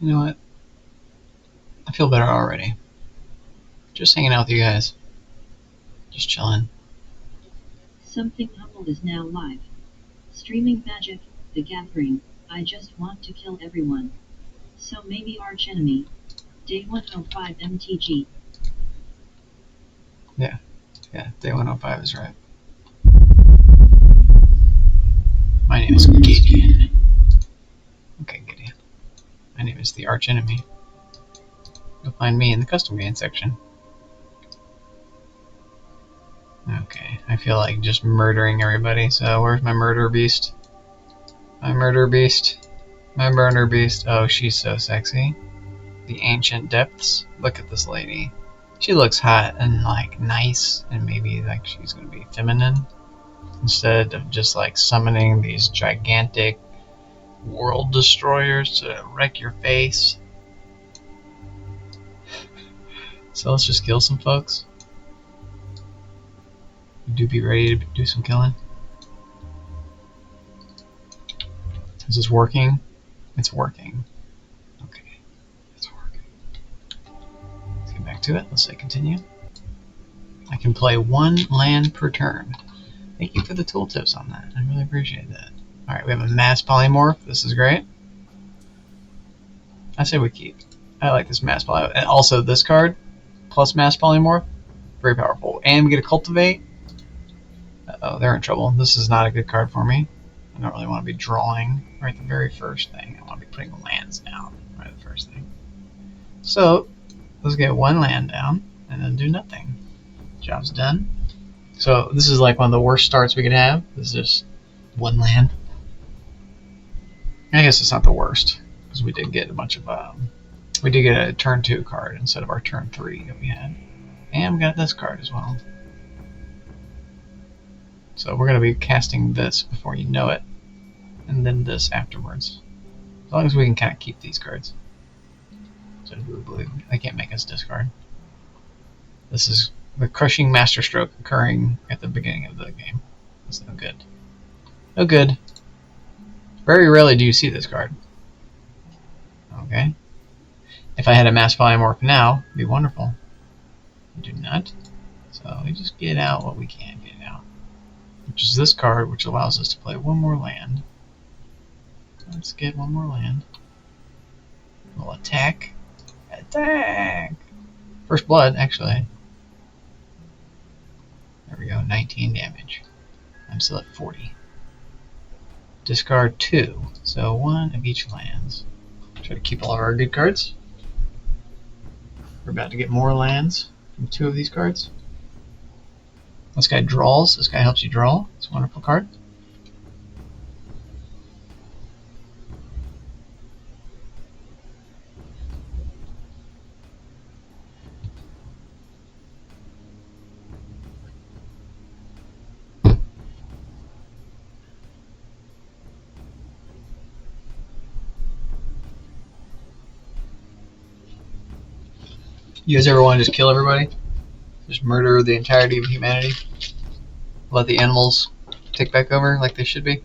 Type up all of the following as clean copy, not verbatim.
You know what? I feel better already. Just hanging out with you guys. Just chilling. Something humble is now live. Streaming Magic, The Gathering. I just want to kill everyone. So maybe Archenemy. Day105 MtG. Yeah, day105 is right. My name is Gideon. Okay, Gideon. My name is the Archenemy. You'll find me in the custom game section. Okay, I feel like just murdering everybody, so where's my murder beast? My murder beast. My burner beast. Oh, she's so sexy. The ancient depths. Look at this lady. She looks hot and like nice, and maybe like she's gonna be feminine instead of just like summoning these gigantic world destroyers to wreck your face. So let's just kill some folks. Do be ready to do some killing. Is this working? It's working. Okay, it's working. Let's get back to it. Let's say continue. I can play 1 land per turn. Thank you for the tooltips on that. I really appreciate that. Alright, we have a mass polymorph. This is great. I say we keep. I like this mass polymorph. And also this card, plus mass polymorph, very powerful. And we get a cultivate. Uh-oh, they're in trouble. This is not a good card for me. I don't really want to be drawing right the very first thing. I want to be putting lands down right the first thing. So, let's get 1 land down and then do nothing. Job's done. So, this is like one of the worst starts we could have. This is just 1 land. I guess it's not the worst, because we did get a bunch of, we did get a turn 2 card instead of our turn 3 that we had. And we got this card as well. So we're going to be casting this before you know it, and then this afterwards. As long as we can kind of keep these cards. So they can't make us discard. This is the crushing masterstroke occurring at the beginning of the game. That's no good. No good. Very rarely do you see this card. Okay. If I had a mass polymorph now, it'd be wonderful. I do not. So we just get out what we can get out. Which is this card, which allows us to play 1 more land. Let's get 1 more land. We'll attack. Attack! First blood, actually. There we go, 19 damage. I'm still at 40. Discard 2, so 1 of each lands. Try to keep all of our good cards. We're about to get more lands from 2 of these cards. This guy draws. This guy helps you draw. It's a wonderful card. You guys ever want to just kill everybody? Just murder the entirety of humanity? Let the animals take back over like they should be?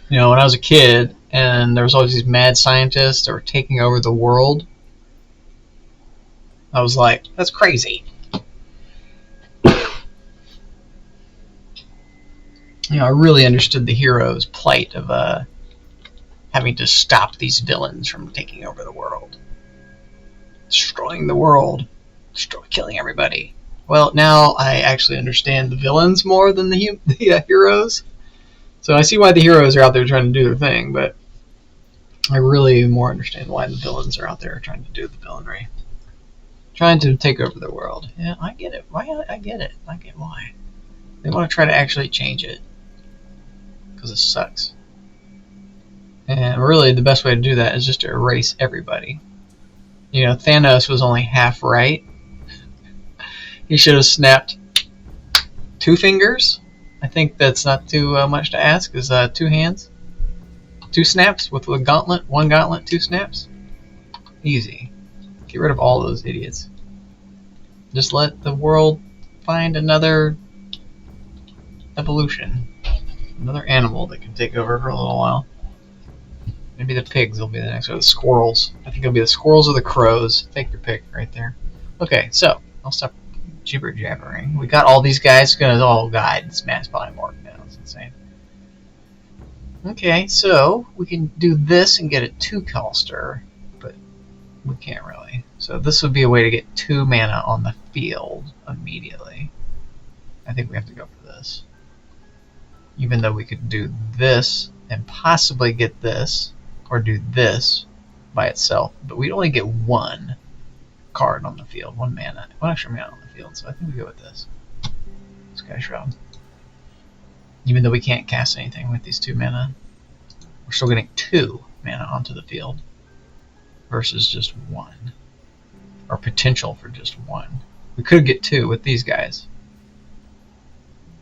You know, when I was a kid and there was always these mad scientists that were taking over the world, I was like, that's crazy. You know, I really understood the hero's plight of having to stop these villains from taking over the world. Destroying the world. Killing everybody. Well, now I actually understand the villains more than the heroes. So I see why the heroes are out there trying to do their thing, but I really more understand why the villains are out there trying to do the villainry. Trying to take over the world. Yeah, I get it. I get it. I get why. They want to try to actually change it. Because it sucks. And really, the best way to do that is just to erase everybody. You know, Thanos was only half right. He should have snapped 2 fingers. I think that's not too much to ask. Is 2 hands, 2 snaps with a gauntlet, 1 gauntlet, 2 snaps. Easy. Get rid of all those idiots. Just let the world find another evolution, another animal that can take over for a little while. Maybe the pigs will be the next, or the squirrels. I think it'll be the squirrels or the crows. Take your pick right there. Okay, so I'll stop jibber jabbering. We got all these guys. Oh god, this man's polymorph now. It's insane. Okay, so we can do this and get a 2-coster, but we can't really. So this would be a way to get 2 mana on the field immediately. I think we have to go for this. Even though we could do this and possibly get this, or do this by itself, but we'd only get 1 card on the field, 1 mana, 1 extra mana on the field, so I think we go with this. Sky Shroud. Even though we can't cast anything with these 2 mana, we're still getting 2 mana onto the field versus just 1. Or potential for just 1. We could get 2 with these guys,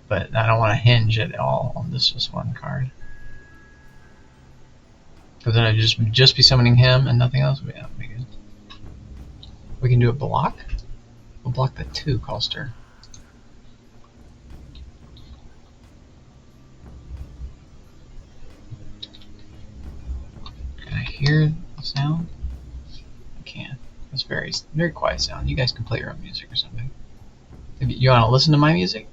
but I don't want to hinge at all on this just 1 card. Because then I'd just be summoning him and nothing else. Yeah, that'd be good. We can do a block. We'll block the 2-coster. Can I hear the sound? I can. It's very quiet sound. You guys can play your own music or something. Maybe you want to listen to my music?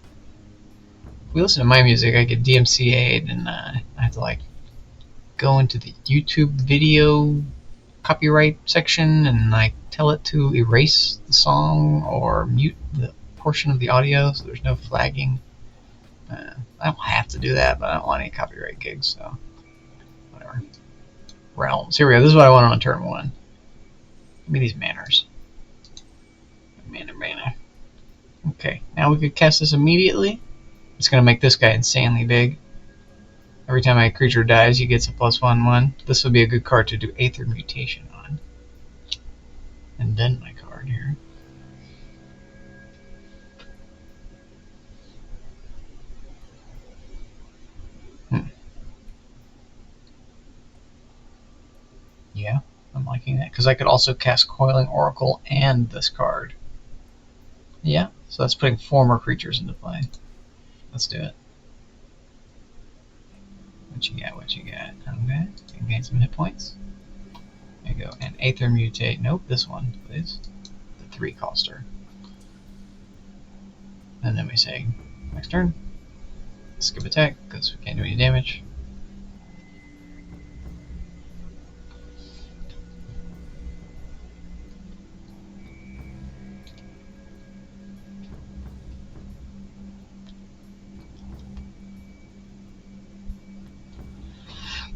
If we listen to my music, I get DMCA'd and I have to like go into the YouTube video copyright section and like tell it to erase the song or mute the portion of the audio so there's no flagging. I don't have to do that, but I don't want any copyright gigs, so whatever. Realms. Here we go. This is what I want on turn 1. Give me these manners. Mana. Okay, now we could cast this immediately. It's going to make this guy insanely big. Every time a creature dies, he gets a +1/1. This would be a good card to do Aether Mutation on. And then my card here. Yeah, I'm liking that. Because I could also cast Coiling Oracle and this card. Yeah, so that's putting 4 more creatures into play. Let's do it. What you got? Okay, can gain some hit points. There you go. And Aether Mutate. Nope, this one, please. The 3-coster. And then we say, next turn. Skip attack, because we can't do any damage.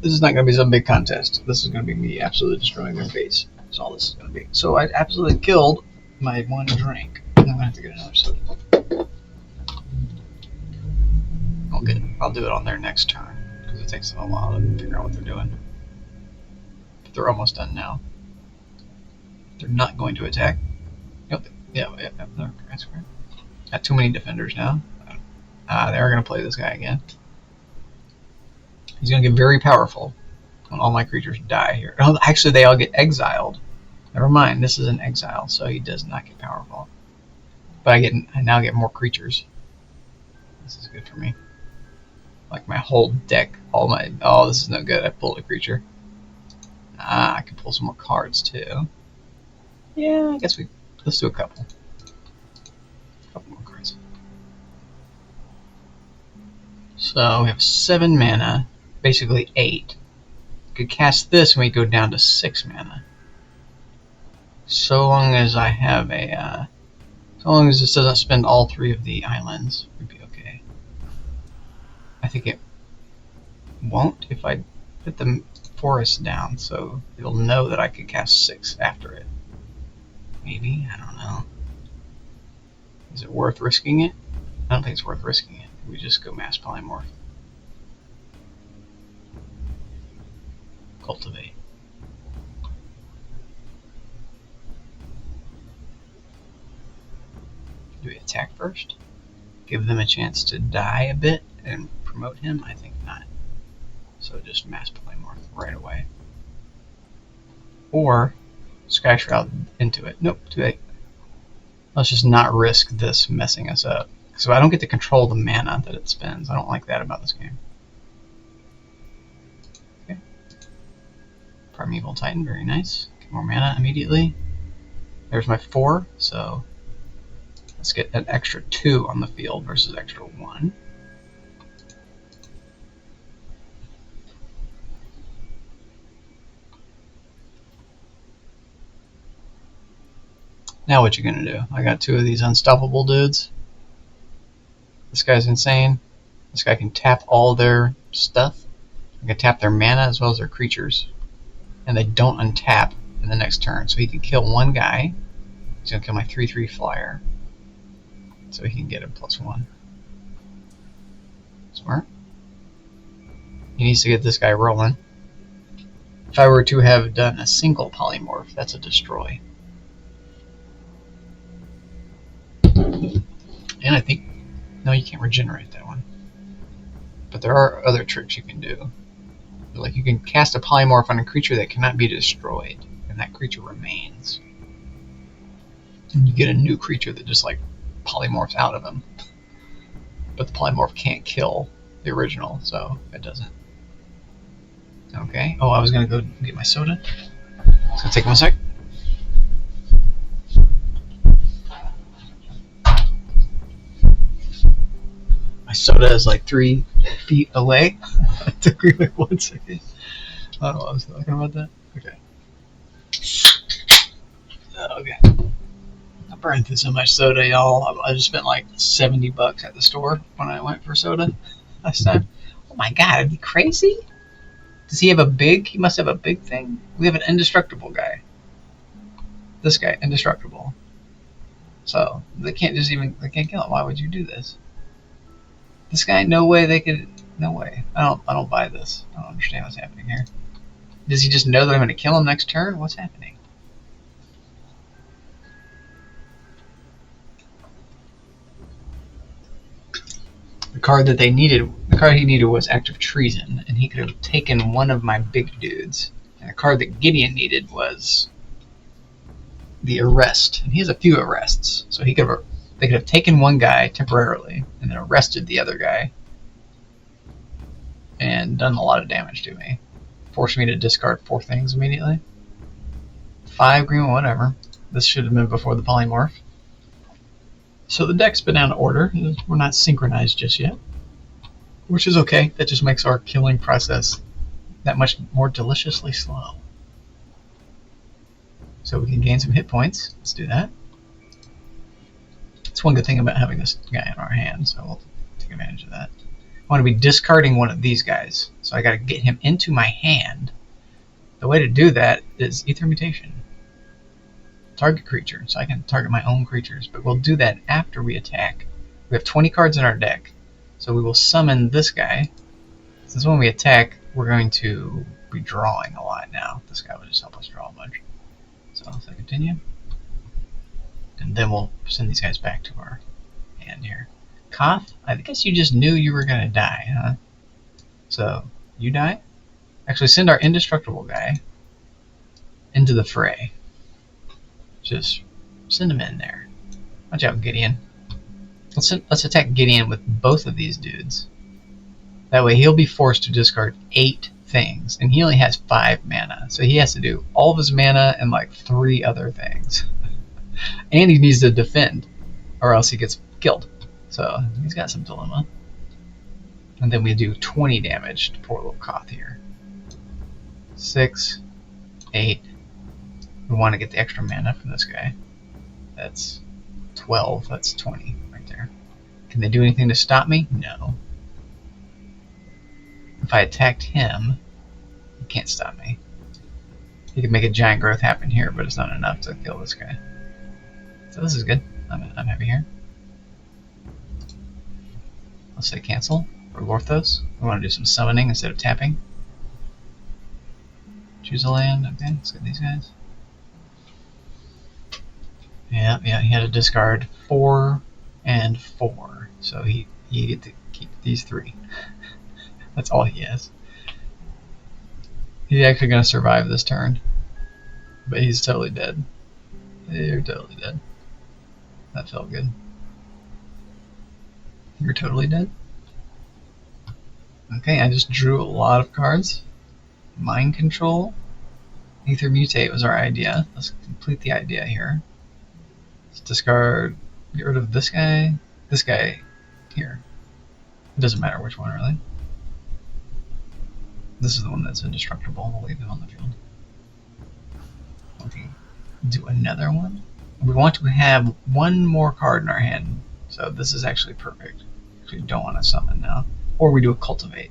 This is not going to be some big contest. This is going to be me absolutely destroying their base. That's all this is going to be. So I absolutely killed my 1 drink. I'm going to have to get another soda. I'll do it on their next turn, because it takes them a while to figure out what they're doing. But they're almost done now. They're not going to attack. Nope. Yeah, that's correct. Got too many defenders now. They are going to play this guy again. He's going to get very powerful when all my creatures die here. Oh, actually, they all get exiled. Never mind, this is an exile, so he does not get powerful. But I now get more creatures. This is good for me. Like my whole deck, oh, this is no good. I pulled a creature. I can pull some more cards too. Yeah, I guess let's do a couple. Couple more cards. So we have 7 mana. Basically 8. Could cast this when we go down to 6 mana. So long as I have so long as this doesn't spend all 3 of the islands, we'd be okay. I think it won't if I put the forest down, so it'll know that I could cast 6 after it. Maybe, I don't know. Is it worth risking it? I don't think it's worth risking it. We just go mass polymorph. Cultivate. Do we attack first? Give them a chance to die a bit and promote him? I think not. So just mass polymorph right away. Or Sky Shroud into it. Nope, too late. Let's just not risk this messing us up. So I don't get to control the mana that it spends. I don't like that about this game. Okay. Primeval Titan, very nice. Get more mana immediately. There's my 4, so let's get an extra 2 on the field versus extra 1. Now what you gonna do? I got 2 of these unstoppable dudes. This guy's insane. This guy can tap all their stuff. I can tap their mana as well as their creatures. And they don't untap in the next turn. So he can kill one guy. He's gonna kill my 3/3 flyer. So he can get a +1. Smart. He needs to get this guy rolling. If I were to have done a single polymorph, that's a destroy. And I think, no, you can't regenerate that one. But there are other tricks you can do. Like you can cast a polymorph on a creature that cannot be destroyed, and that creature remains. And you get a new creature that just like polymorphs out of him. But the polymorph can't kill the original, so it doesn't. Okay. Oh, I was gonna go get my soda. It's gonna take 1 sec. My soda is like 3 feet away. It took me like 1 second. I don't know why I was talking about that. Okay. Okay. I burned through so much soda, y'all. I just spent like $70 at the store when I went for soda last time. Oh my god, are you crazy? Does he have a big? He must have a big thing. We have an indestructible guy. This guy, indestructible. So they can't just even. They can't kill him. Why would you do this? This guy, no way they could. No way. I don't buy this. I don't understand what's happening here. Does he just know that I'm going to kill him next turn? What's happening? The card that they needed, the card he needed was Act of Treason, and he could have taken one of my big dudes. And the card that Gideon needed was the Arrest, and he has a few arrests, so they could have taken one guy temporarily and then arrested the other guy, and done a lot of damage to me. Forced me to discard 4 things immediately. 5 green, whatever. This should have been before the polymorph. So the deck's been out of order. We're not synchronized just yet, which is okay. That just makes our killing process that much more deliciously slow. So we can gain some hit points. Let's do that. That's one good thing about having this guy in our hand, so we'll take advantage of that. I want to be discarding one of these guys, so I got to get him into my hand. The way to do that is Ether Mutation. Target creature, so I can target my own creatures, but we'll do that after we attack. We have 20 cards in our deck, so we will summon this guy. Since when we attack, we're going to be drawing a lot now. This guy will just help us draw a bunch. So let's continue. And then we'll send these guys back to our hand here. Koth, I guess you just knew you were going to die, huh? So, you die? Actually, send our indestructible guy into the fray. Just send him in there. Watch out, Gideon. Let's attack Gideon with both of these dudes. That way he'll be forced to discard 8 things, and he only has 5 mana, so he has to do all of his mana and like 3 other things. And he needs to defend, or else he gets killed. So he's got some dilemma. And then we do 20 damage to poor little Koth here. 6, 8. We want to get the extra mana from this guy. That's 12. That's 20 right there. Can they do anything to stop me? No. If I attacked him, he can't stop me. He can make a giant growth happen here, but it's not enough to kill this guy. So this is good. I'm happy here. Let's say cancel for Lorthos. We want to do some summoning instead of tapping. Choose a land. Okay, let's get these guys. Yeah, he had to discard 4 and 4. So he get to keep these 3. That's all he has. He's actually going to survive this turn. But he's totally dead. You're totally dead. That felt good. You're totally dead. Okay, I just drew a lot of cards. Mind Control. Ether Mutate was our idea. Let's complete the idea here. Let's discard, get rid of this guy here. It doesn't matter which one, really. This is the one that's indestructible. We'll leave it on the field. Okay, do another one. We want to have one more card in our hand, so this is actually perfect. We don't want to summon now. Or we do a cultivate.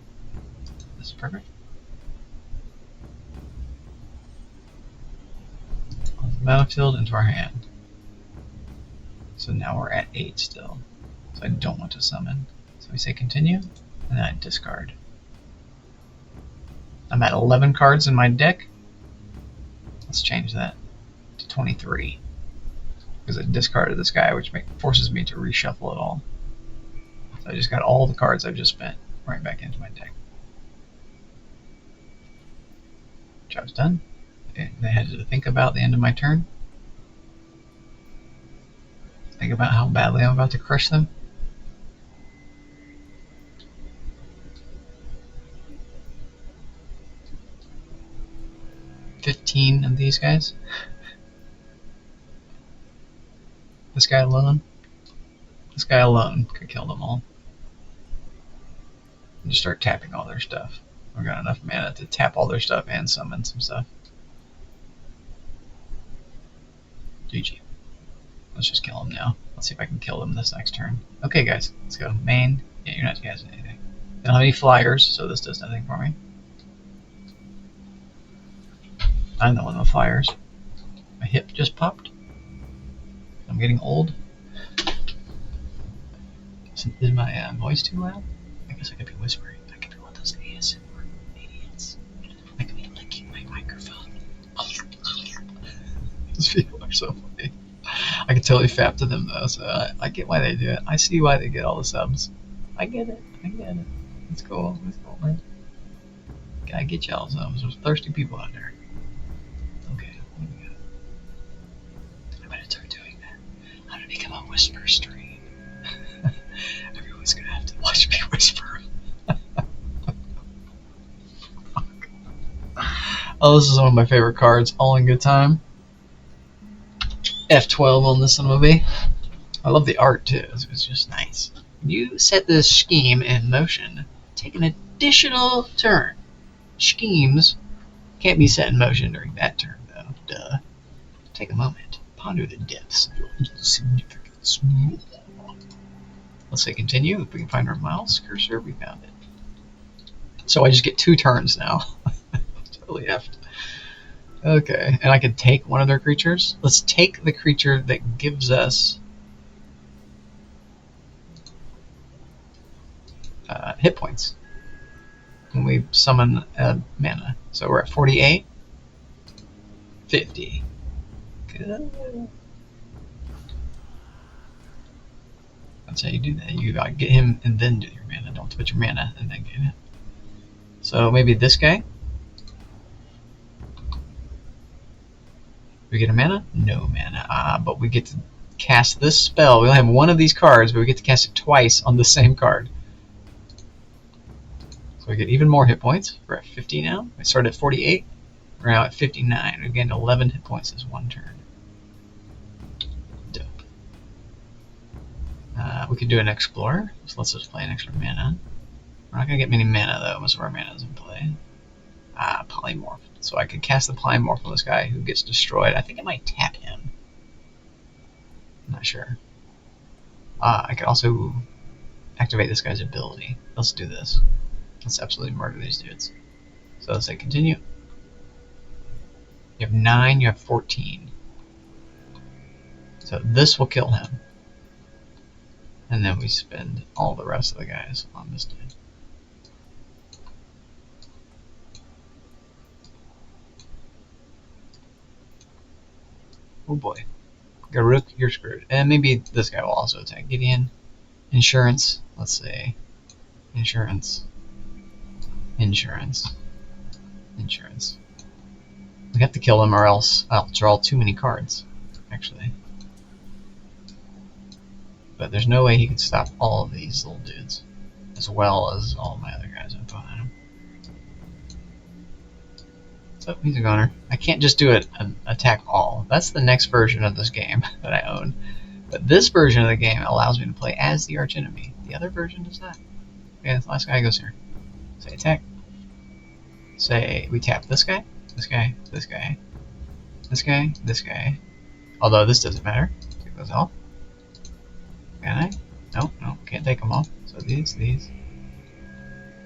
This is perfect. On the battlefield into our hand. So now we're at 8 still. So I don't want to summon. So we say continue, and then I discard. I'm at 11 cards in my deck. Let's change that to 23. Because I discarded this guy, which forces me to reshuffle it all. So I just got all the cards I've just spent right back into my deck. Job's done. Okay, they had to think about the end of my turn. Think about how badly I'm about to crush them. $15 of these guys. This guy alone. This guy alone could kill them all. And just start tapping all their stuff. We've got enough mana to tap all their stuff and summon some stuff. GG. Let's just kill them now. Let's see if I can kill them this next turn. Okay, guys, let's go. Main. Yeah, you're not guessing anything. I don't have any flyers, so this does nothing for me. I'm the one with flyers. My hip just popped. I'm getting old. Is my voice too loud? I guess I could be whispering. I could be one of those ASMR idiots. I could be licking my microphone. Those people are so funny. I can totally fap to them though, so I get why they do it. I see why they get all the subs. I get it. I get it. It's cool. It's cool, man. Gotta get y'all subs. There's thirsty people out there. Okay, what do we got? I better start doing that. I'm gonna become a whisper stream. Everyone's gonna have to watch me whisper. Oh, this is one of my favorite cards. All in good time. F12 on this one movie. I love the art too. It's just nice. You set this scheme in motion. Take an additional turn. Schemes can't be set in motion during that turn, though. Duh. Take a moment. Ponder the depths of your significance. Let's say continue. If we can find our mouse cursor, we found it. So I just get 2 turns now. Totally effed. Okay, and I can take one of their creatures. Let's take the creature that gives us hit points when we summon mana. So we're at 48, 50. Good. That's how you do that. You gotta get him and then do your mana. Don't put your mana and then get it. So maybe this guy. We get a mana? No mana. But we get to cast this spell. We only have one of these cards, but we get to cast it twice on the same card. So we get even more hit points. We're at 50 now. We started at 48. We're now at 59. We gained 11 hit points this one turn. Dope. We could do an Explorer. So let's just play an extra mana. We're not going to get many mana, though. Most of our mana is in play. Polymorph. So I could cast the Polymorph on this guy who gets destroyed. I think I might tap him. I'm not sure. I could also activate this guy's ability. Let's do this. Let's absolutely murder these dudes. So let's say continue. You have 9, you have 14. So this will kill him. And then we spend all the rest of the guys on this dude. Oh boy. Garuk, you're screwed. And maybe this guy will also attack. Gideon. Insurance. Let's say. Insurance. Insurance. Insurance. We have to kill him or else I'll draw too many cards, actually. But there's no way he can stop all of these little dudes, as well as all my other guys I'm behind him. So he's a goner. I can't just do an attack all. That's the next version of this game that I own. But this version of the game allows me to play as the archenemy. The other version does not. Okay, the last guy goes here. Say attack. Say we tap this guy, this guy, this guy, this guy, this guy. Although this doesn't matter. Take those off. Can I? No, no, can't take them off. So these.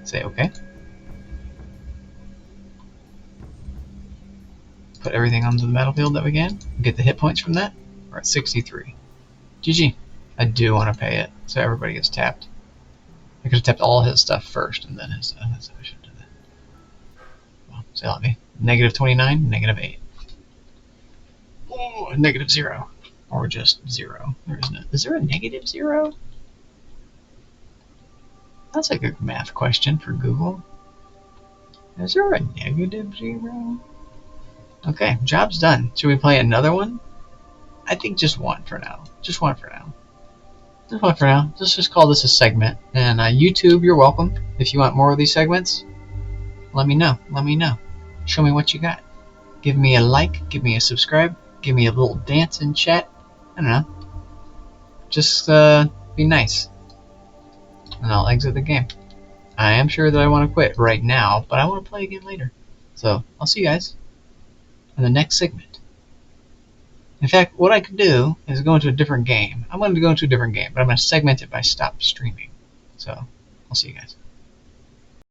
Say okay. Put everything onto the battlefield that we can. Get the hit points from that. We're at 63. GG. I do want to pay it, so everybody gets tapped. I could have tapped all his stuff first, and then his stuff. I should do that. Well, say let me. Negative 29, negative 8. Oh, negative 0. Or just 0. There isn't it. Is there a negative 0? That's a good math question for Google. Is there a negative 0? Okay, job's done. Should we play another one? I think just one for now. Just one for now. Just one for now. Let's just call this a segment. And YouTube, you're welcome. If you want more of these segments, let me know. Let me know. Show me what you got. Give me a like. Give me a subscribe. Give me a little dance in chat. I don't know. Just be nice. And I'll exit the game. I am sure that I want to quit right now, but I want to play again later. So, I'll see you guys in the next segment. In fact, what I could do is go into a different game. I'm going to go into a different game, but I'm going to segment it by stop streaming. So, I'll see you guys.